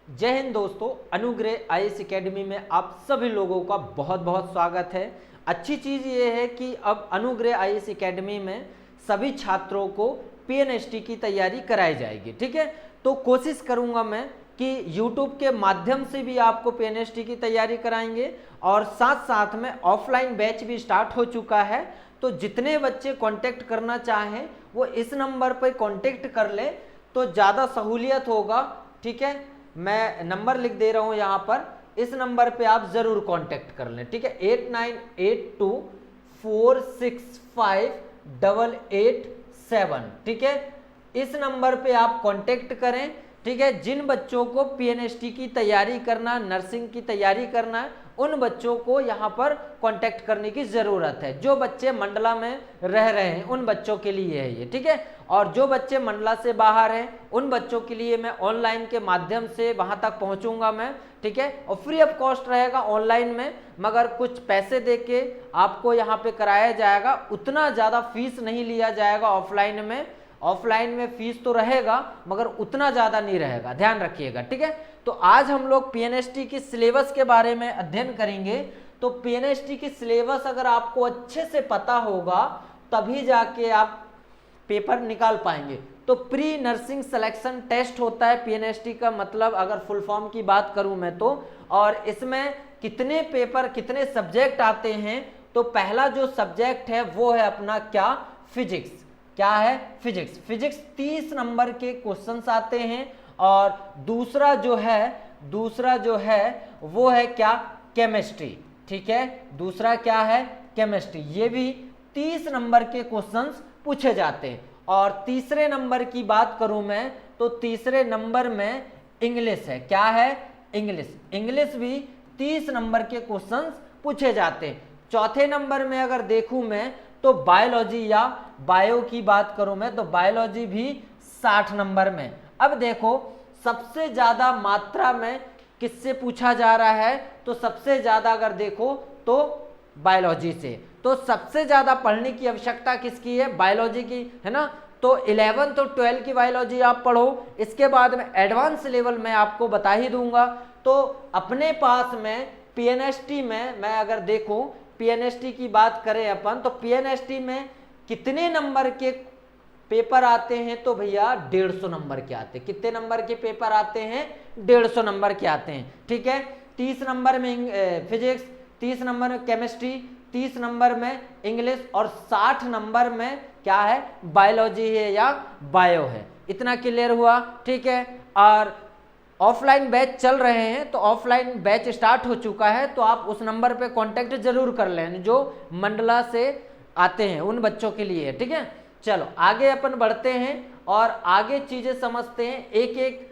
जय हिंद दोस्तों, अनुग्रह आईएएस एकेडमी में आप सभी लोगों का बहुत बहुत स्वागत है। अच्छी चीज़ ये है कि अब अनुग्रह आईएएस एकेडमी में सभी छात्रों को पीएनएसटी की तैयारी कराई जाएगी। ठीक है, तो कोशिश करूंगा मैं कि YouTube के माध्यम से भी आपको पीएनएसटी की तैयारी कराएंगे और साथ साथ में ऑफलाइन बैच भी स्टार्ट हो चुका है। तो जितने बच्चे कांटेक्ट करना चाहें वो इस नंबर पर कांटेक्ट कर ले तो ज़्यादा सहूलियत होगा। ठीक है, मैं नंबर लिख दे रहा हूं यहां पर, इस नंबर पे आप जरूर कांटेक्ट कर लें। ठीक है, 8982465887। ठीक है, इस नंबर पे आप कांटेक्ट करें। ठीक है, जिन बच्चों को पीएनएसटी की तैयारी करना, नर्सिंग की तैयारी करना है, उन बच्चों को यहाँ पर कांटेक्ट करने की ज़रूरत है। जो बच्चे मंडला में रह रहे हैं उन बच्चों के लिए है ये। ठीक है, और जो बच्चे मंडला से बाहर हैं उन बच्चों के लिए मैं ऑनलाइन के माध्यम से वहाँ तक पहुँचूंगा मैं। ठीक है, और फ्री ऑफ कॉस्ट रहेगा ऑनलाइन में, मगर कुछ पैसे दे के आपको यहाँ पे कराया जाएगा। उतना ज़्यादा फीस नहीं लिया जाएगा ऑफलाइन में। ऑफलाइन में फीस तो रहेगा मगर उतना ज़्यादा नहीं रहेगा, ध्यान रखिएगा। ठीक है, तो आज हम लोग पीएनएसटी की सिलेबस के बारे में अध्ययन करेंगे। तो पीएनएसटी की सिलेबस अगर आपको अच्छे से पता होगा तभी जाके आप पेपर निकाल पाएंगे। तो प्री नर्सिंग सिलेक्शन टेस्ट होता है पीएनएसटी का, मतलब अगर फुल फॉर्म की बात करूं मैं तो, और इसमें कितने पेपर कितने सब्जेक्ट आते हैं। तो पहला जो सब्जेक्ट है वो है अपना क्या, फिजिक्स। क्या है, फिजिक्स। फिजिक्स 30 नंबर के क्वेश्चंस आते हैं। और दूसरा जो है वो है क्या, केमिस्ट्री। ठीक है, दूसरा क्या है, केमिस्ट्री। ये भी 30 नंबर के क्वेश्चंस पूछे जाते हैं। और तीसरे नंबर की बात करूं मैं तो तीसरे नंबर में इंग्लिश है। क्या है, इंग्लिश। इंग्लिश भी 30 नंबर के क्वेश्चंस पूछे जाते हैं। चौथे नंबर में अगर देखूं मैं तो बायोलॉजी या बायो की बात करूं मैं तो बायोलॉजी भी 60 नंबर में। अब देखो सबसे ज्यादा मात्रा में किससे पूछा जा रहा है, तो सबसे ज्यादा अगर देखो तो बायोलॉजी से। तो सबसे ज्यादा पढ़ने की आवश्यकता किसकी है, बायोलॉजी की, है ना। तो 11 और 12 की बायोलॉजी आप पढ़ो। इसके बाद में एडवांस लेवल में आपको बता ही दूंगा। तो अपने पास में पीएनएसटी में मैं अगर देखूं, पीएनएसटी की बात करें अपन, तो पीएनएसटी में कितने नंबर के पेपर आते हैं, तो भैया 150 नंबर के आते हैं। कितने नंबर के पेपर आते हैं, 150 नंबर के आते हैं। ठीक है, 30 नंबर में फिजिक्स, 30 नंबर में केमिस्ट्री, 30 नंबर में इंग्लिश और 60 नंबर में क्या है, बायोलॉजी है या बायो है। इतना क्लियर हुआ। ठीक है, और ऑफलाइन बैच चल रहे हैं तो ऑफलाइन बैच स्टार्ट हो चुका है, तो आप उस नंबर पे कांटेक्ट जरूर कर लें जो मंडला से आते हैं उन बच्चों के लिए। ठीक है, चलो आगे अपन बढ़ते हैं और आगे चीजें समझते हैं। एक एक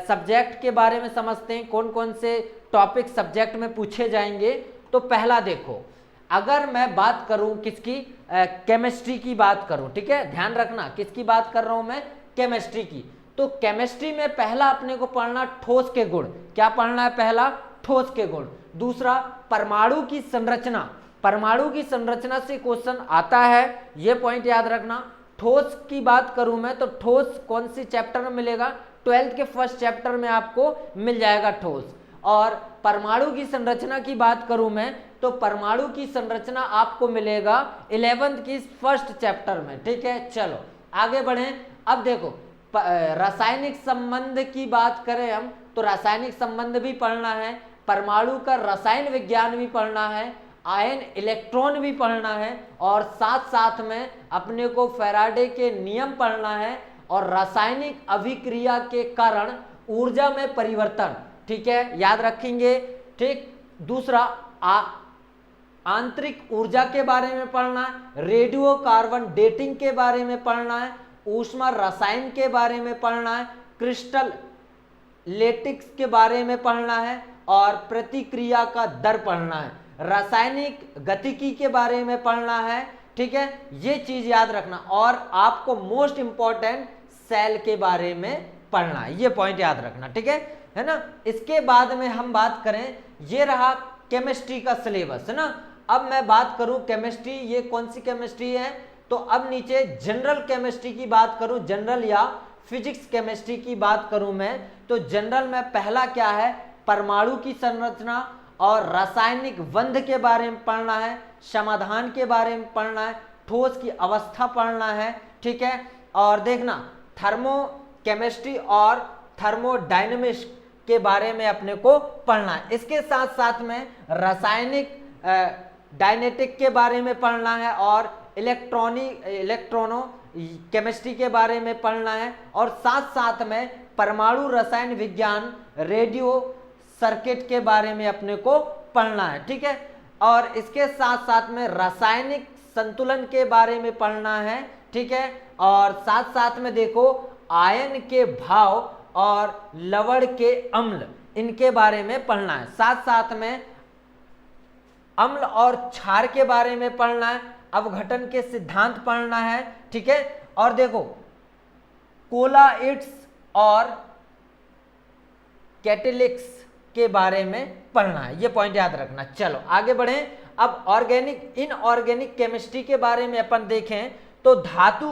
सब्जेक्ट के बारे में समझते हैं, कौन कौन से टॉपिक सब्जेक्ट में पूछे जाएंगे। तो पहला देखो, अगर मैं बात करूं किसकी, केमिस्ट्री की बात करूं। ठीक है, ध्यान रखना किसकी बात कर रहा हूं मैं, केमिस्ट्री की। तो केमिस्ट्री में पहला अपने को पढ़ना ठोस के गुण। क्या पढ़ना है, पहला ठोस के गुण। दूसरा परमाणु की संरचना। परमाणु की संरचना से क्वेश्चन आता है, ये पॉइंट याद रखना। ठोस की बात करूं मैं तो ठोस कौन सी चैप्टर में मिलेगा, 12th के फर्स्ट चैप्टर में आपको मिल जाएगा ठोस। और परमाणु की संरचना की बात करूं मैं तो परमाणु की संरचना आपको मिलेगा 11th की फर्स्ट चैप्टर में। ठीक है, चलो आगे बढ़ें। अब देखो रासायनिक संबंध की बात करें हम तो रासायनिक संबंध भी पढ़ना है, परमाणु का रसायन विज्ञान भी पढ़ना है, आयन इलेक्ट्रॉन भी पढ़ना है, और साथ साथ में अपने को फैराडे के नियम पढ़ना है और रासायनिक अभिक्रिया के कारण ऊर्जा में परिवर्तन। ठीक है, याद रखेंगे। ठीक, दूसरा आंतरिक ऊर्जा के बारे में पढ़ना है, रेडियो कार्बन डेटिंग के बारे में पढ़ना है, ऊष्मा रसायन के बारे में पढ़ना है, क्रिस्टल लेटिक्स के बारे में पढ़ना है और प्रतिक्रिया का दर पढ़ना है, रासायनिक गतिकी के बारे में पढ़ना है। ठीक है, ये चीज याद रखना। और आपको मोस्ट इंपॉर्टेंट सेल के बारे में पढ़ना है, ये पॉइंट याद रखना। ठीक है ना। इसके बाद में हम बात करें, ये रहा केमिस्ट्री का सिलेबस, है ना। अब मैं बात करूं केमिस्ट्री, ये कौन सी केमिस्ट्री है, तो अब नीचे जनरल केमिस्ट्री की बात करूं, जनरल या फिजिक्स केमिस्ट्री की बात करूं मैं तो जनरल में पहला क्या है, परमाणु की संरचना और रासायनिक बंध के बारे में पढ़ना है, समाधान के बारे में पढ़ना है, ठोस की अवस्था पढ़ना है, ठीक है। और देखना थर्मो केमिस्ट्री और थर्मोडायनेमिक्स के बारे में अपने को पढ़ना है। इसके साथ साथ में रासायनिक डायनेटिक के बारे में पढ़ना है और इलेक्ट्रॉनो केमिस्ट्री के बारे में पढ़ना है और साथ साथ में परमाणु रसायन विज्ञान रेडियो सर्किट के बारे में अपने को पढ़ना है, ठीक है। और इसके साथ साथ में रासायनिक संतुलन के बारे में पढ़ना है, ठीक है। और साथ साथ में देखो आयन के भाव और लवण के अम्ल, इनके बारे में पढ़ना है। साथ साथ में अम्ल और क्षार के बारे में पढ़ना है, अवघटन के सिद्धांत पढ़ना है, ठीक है। और देखो कोलाइड्स और कैटेलिक्स के बारे में पढ़ना है, ये पॉइंट याद रखना। चलो आगे बढ़ें। अब ऑर्गेनिक इनऑर्गेनिक केमिस्ट्री के बारे में अपन देखें तो धातु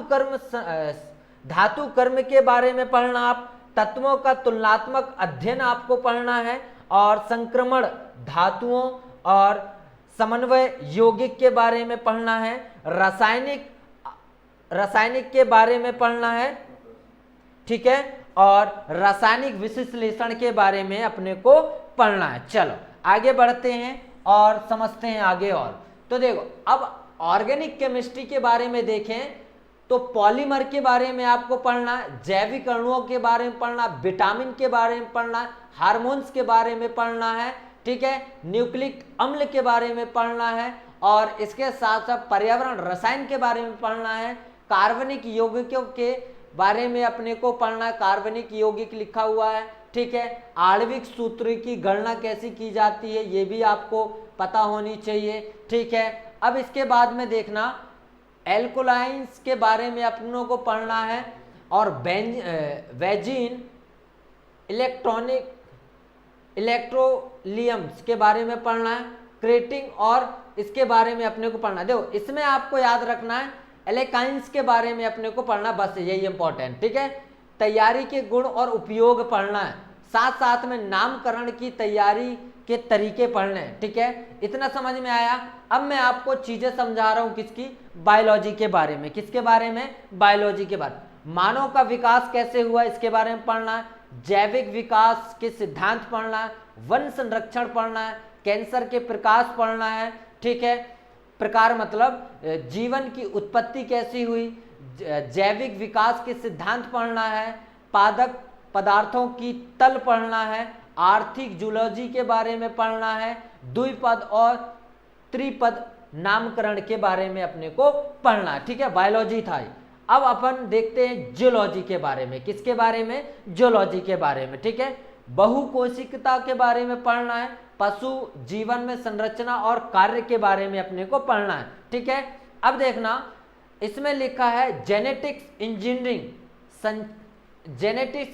कर्म के बारे में पढ़ना, आप तत्वों का तुलनात्मक अध्ययन आपको पढ़ना है और संक्रमण धातुओं और समन्वय यौगिक के बारे में पढ़ना है, रासायनिक के बारे में पढ़ना है, ठीक है। और रासायनिक विश्लेषण के बारे में अपने को पढ़ना है। चलो आगे बढ़ते हैं और समझते हैं आगे। और तो देखो अब ऑर्गेनिक केमिस्ट्री के बारे में देखें तो पॉलीमर के बारे में आपको पढ़ना है, जैविक अणुओं के बारे में पढ़ना, विटामिन के बारे में पढ़ना है, हार्मोन्स के बारे में पढ़ना है, ठीक है, न्यूक्लिक अम्ल के बारे में पढ़ना है और इसके साथ साथ पर्यावरण रसायन के बारे में पढ़ना है, कार्बनिक यौगिकों के बारे में अपने को पढ़ना है, कार्बनिक यौगिक लिखा हुआ है, ठीक है। आणविक सूत्र की गणना कैसी की जाती है ये भी आपको पता होनी चाहिए, ठीक है। अब इसके बाद में देखना एल्कोलाइंस के बारे में अपनों को पढ़ना है और वेजिन इलेक्ट्रोलियम्स के बारे में पढ़ना है, क्रेटिंग और इसके बारे में अपने को पढ़ना है। देखो इसमें आपको याद रखना है एल्काइंस के बारे में अपने को पढ़ना, बस यही इंपॉर्टेंट, ठीक है। तैयारी के गुण और उपयोग पढ़ना है, साथ साथ में नामकरण की तैयारी के तरीके पढ़ने हैं, ठीक है। इतना समझ में आया। अब मैं आपको चीजें समझा रहा हूं किसकी, बायोलॉजी के बारे में। किसके बारे में, बायोलॉजी के बारे में। मानव का विकास कैसे हुआ इसके बारे में पढ़ना है, जैविक विकास के सिद्धांत पढ़ना है, वन संरक्षण पढ़ना है, कैंसर के प्रकाश पढ़ना है, ठीक है। प्रकार मतलब जीवन की उत्पत्ति कैसी हुई, जैविक विकास के सिद्धांत पढ़ना है, पादप पदार्थों की तल पढ़ना है, आर्थिक जूलॉजी के बारे में पढ़ना है, द्विपद और त्रिपद नामकरण के बारे में अपने को पढ़ना है, ठीक है। बायोलॉजी था। अब अपन देखते हैं जियोलॉजी के बारे में। किसके बारे में, जियोलॉजी के बारे में, ठीक है। बहुकोशिकता के बारे में पढ़ना है, पशु जीवन में संरचना और कार्य के बारे में अपने को पढ़ना है, ठीक है। अब देखना इसमें लिखा है जेनेटिक्स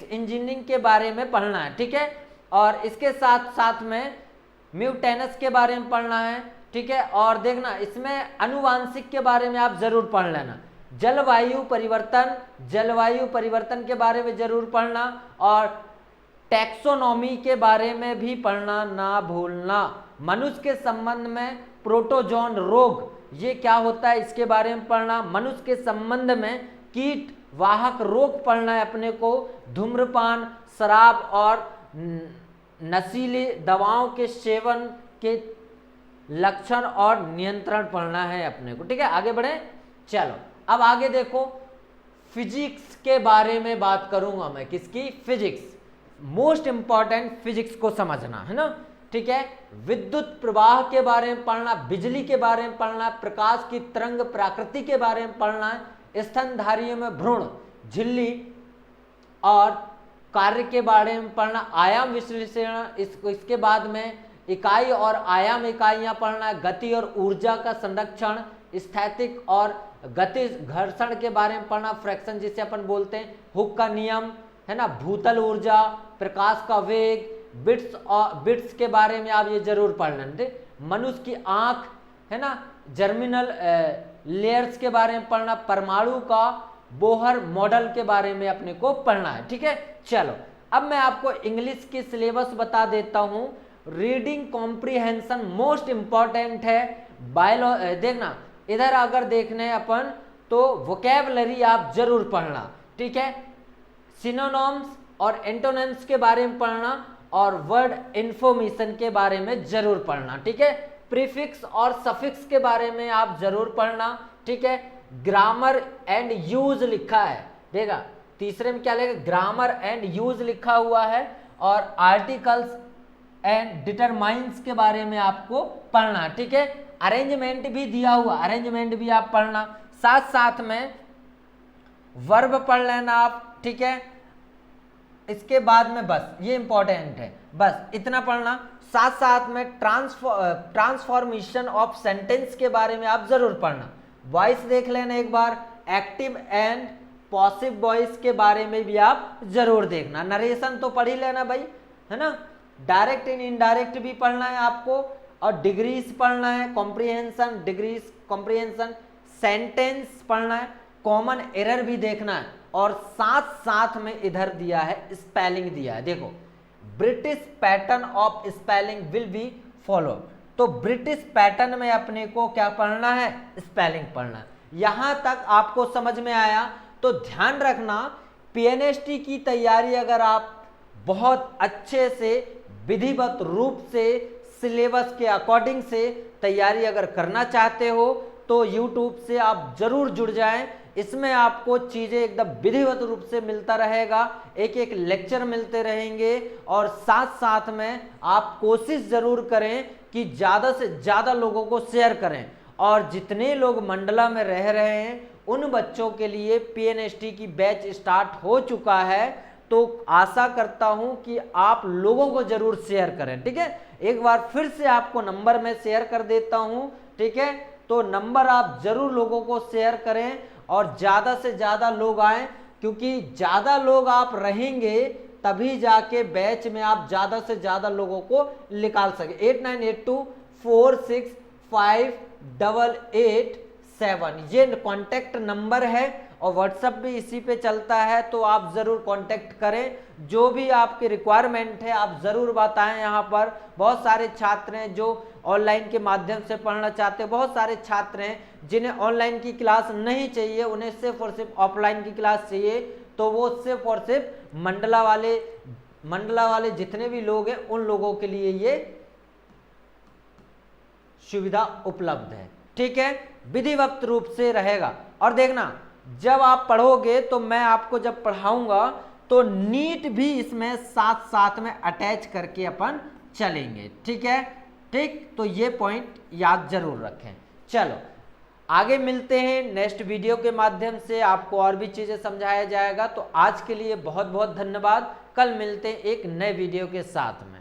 इंजीनियरिंग के बारे में पढ़ना है, ठीक है। और इसके साथ साथ में म्यूटेनस के बारे में पढ़ना है, ठीक है। और देखना इसमें अनुवांशिक के बारे में आप जरूर पढ़ लेना, जलवायु परिवर्तन के बारे में जरूर पढ़ना और टैक्सोनॉमी के बारे में भी पढ़ना ना भूलना। मनुष्य के संबंध में प्रोटोजोन रोग ये क्या होता है इसके बारे में पढ़ना, मनुष्य के संबंध में कीट वाहक रोग पढ़ना है अपने को, धूम्रपान, शराब और नशीली दवाओं के सेवन के लक्षण और नियंत्रण पढ़ना है अपने को, ठीक है। आगे बढ़े। चलो अब आगे देखो फिजिक्स के बारे में बात करूंगा मैं। किसकी, फिजिक्स। मोस्ट इंपॉर्टेंट फिजिक्स को समझना है ना, ठीक है। विद्युत प्रवाह के बारे में पढ़ना, बिजली के बारे में पढ़ना, प्रकाश की तरंग प्रकृति के बारे में पढ़ना है, स्तनधारियों में भ्रूण, झिल्ली और कार्य के बारे में पढ़ना, आयाम विश्लेषण, इसके बाद में इकाई और आयाम इकाइयां पढ़ना है, गति और ऊर्जा का संरक्षण, स्थैतिक और गतिज घर्षण के बारे में पढ़ना, फ्रैक्शन जिसे अपन बोलते हैं, हुक का नियम है ना, भूतल ऊर्जा, प्रकाश का वेग, बिट्स के बारे में आप ये जरूर पढ़ लें। मनुष्य की आंख है ना, जर्मिनल लेयर्स के बारे में पढ़ना, परमाणु का बोहर मॉडल के बारे में अपने को पढ़ना है। ठीक है, चलो अब मैं आपको इंग्लिश की सिलेबस बता देता हूं। रीडिंग कॉम्प्रिहेंशन मोस्ट इंपॉर्टेंट है। देखना इधर अगर देखने अपन तो वोकैबुलरी आप जरूर पढ़ना। ठीक है, सिनोनिम्स और एंटोनिम्स के बारे में पढ़ना और वर्ड इंफॉर्मेशन के बारे में जरूर पढ़ना। ठीक है, प्रीफिक्स और सफिक्स के बारे में आप जरूर पढ़ना। ठीक है, ग्रामर एंड यूज लिखा है, देखा तीसरे में क्या लिखा, ग्रामर एंड यूज लिखा हुआ है, और आर्टिकल्स एंड डिटरमाइंस के बारे में आपको पढ़ना। ठीक है, अरेंजमेंट भी दिया हुआ, अरेंजमेंट भी आप पढ़ना, साथ साथ में वर्ब पढ़ लेना आप। ठीक है, इसके बाद में बस ये इंपॉर्टेंट है, बस इतना पढ़ना। साथ साथ में ट्रांसफॉर्मेशन ऑफ सेंटेंस के बारे में आप जरूर पढ़ना। वॉइस देख लेना एक बार, एक्टिव एंड पॉसिव वॉइस के बारे में भी आप जरूर देखना। नरेशन तो पढ़ ही लेना भाई, है ना। डायरेक्ट एंड इनडायरेक्ट भी पढ़ना है आपको, और डिग्रीज पढ़ना है, कॉम्प्रिहेंशन, डिग्रीज कॉम्प्रिहेंशन, सेंटेंस पढ़ना है, कॉमन एरर भी देखना है, और साथ साथ में इधर दिया है स्पेलिंग दिया है। देखो British pattern of spelling will be follow, तो ब्रिटिश पैटर्न में अपने को क्या पढ़ना है, स्पेलिंग पढ़ना है। यहां तक आपको समझ में आया तो ध्यान रखना, पीएनएसटी की तैयारी अगर आप बहुत अच्छे से विधिवत रूप से सिलेबस के अकॉर्डिंग से तैयारी अगर करना चाहते हो तो यूट्यूब से आप जरूर जुड़ जाएं। इसमें आपको चीजें एकदम विधिवत रूप से मिलता रहेगा, एक एक लेक्चर मिलते रहेंगे, और साथ साथ में आप कोशिश जरूर करें कि ज़्यादा से ज़्यादा लोगों को शेयर करें, और जितने लोग मंडला में रह रहे हैं उन बच्चों के लिए पीएनएसटी की बैच स्टार्ट हो चुका है, तो आशा करता हूं कि आप लोगों को जरूर शेयर करें। ठीक है, एक बार फिर से आपको नंबर में शेयर कर देता हूं। ठीक है, तो नंबर आप जरूर लोगों को शेयर करें और ज़्यादा से ज़्यादा लोग आएँ, क्योंकि ज़्यादा लोग आप रहेंगे तभी जाके बैच में आप ज़्यादा से ज़्यादा लोगों को निकाल सके। 8982465887 ये कॉन्टैक्ट नंबर है, और व्हाट्सएप भी इसी पे चलता है, तो आप ज़रूर कांटेक्ट करें। जो भी आपकी रिक्वायरमेंट है आप ज़रूर बताएं। यहाँ पर बहुत सारे छात्र हैं जो ऑनलाइन के माध्यम से पढ़ना चाहते हैं, बहुत सारे छात्र हैं जिन्हें ऑनलाइन की क्लास नहीं चाहिए, उन्हें सिर्फ और सिर्फ ऑफलाइन की क्लास चाहिए, तो वो सिर्फ और सिर्फ मंडला वाले जितने भी लोग हैं उन लोगों के लिए ये सुविधा उपलब्ध है। ठीक है, विधिवत रूप से रहेगा। और देखना जब आप पढ़ोगे तो मैं आपको जब पढ़ाऊंगा तो नीट भी इसमें साथ साथ में अटैच करके अपन चलेंगे। ठीक है, ठीक, तो ये पॉइंट याद जरूर रखें। चलो आगे मिलते हैं नेक्स्ट वीडियो के माध्यम से, आपको और भी चीजें समझाया जाएगा। तो आज के लिए बहुत बहुत धन्यवाद, कल मिलते हैं एक नए वीडियो के साथ में।